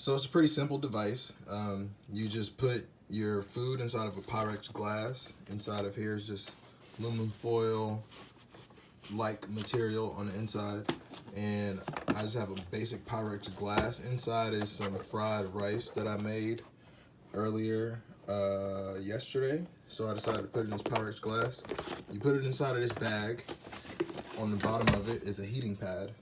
So it's a pretty simple device. You just put your food inside of a Pyrex glass. Inside of here is just aluminum foil like material on the inside, and I just have a basic Pyrex glass. Inside is some fried rice that I made earlier yesterday, so I decided to put it in this Pyrex glass. You put it inside of this bag. On the bottom of it is a heating pad,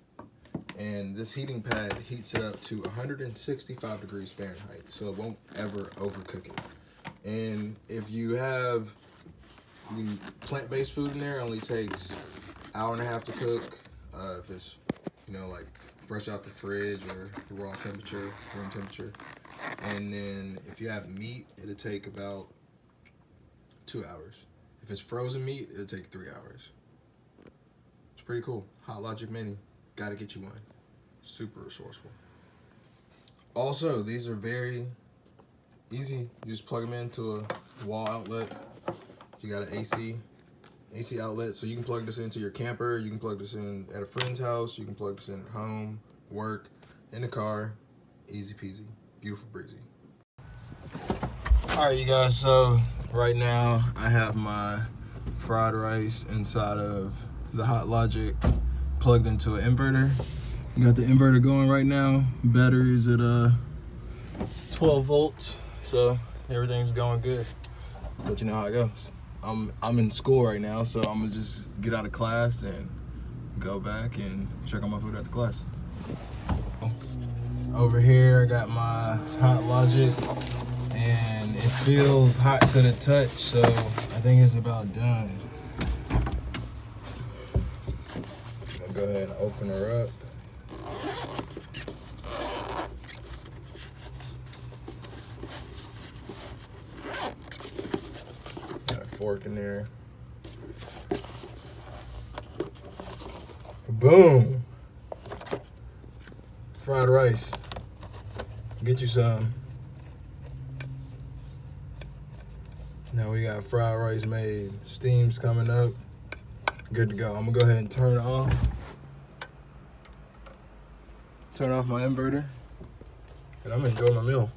and this heating pad heats it up to 165 degrees Fahrenheit, so it won't ever overcook it. And if you have plant-based food in there, it only takes an hour and a half to cook. If it's, like fresh out the fridge or raw temperature, room temperature. And then if you have meat, it'll take about 2 hours. If it's frozen meat, it'll take 3 hours. It's pretty cool. Hot Logic Mini. Gotta get you one. Super resourceful. Also, these are very easy. You just plug them into a wall outlet. You got an AC outlet, so you can plug this into your camper. You can plug this in at a friend's house. You can plug this in at home, work, in the car. Easy peasy. Beautiful breezy. All right, you guys, so right now I have my fried rice inside of the Hot Logic plugged into an inverter. You got the inverter going right now. Battery's at 12 volts, so everything's going good. But you know how it goes. I'm in school right now, so I'm gonna just get out of class and go back and check on my food after class. Over here I got my Hot Logic, and it feels hot to the touch, so I think it's about done. I'll go ahead and open her up. Got a fork in there. Boom! Fried rice. Get you some. Now we got fried rice made. Steam's coming up. Good to go. I'm gonna go ahead and turn it off. Turn off my inverter. And I'm enjoying my meal.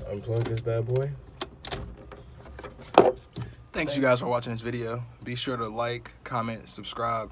Unplug this bad boy. Thanks you guys for watching this video. Be sure to like, comment, subscribe.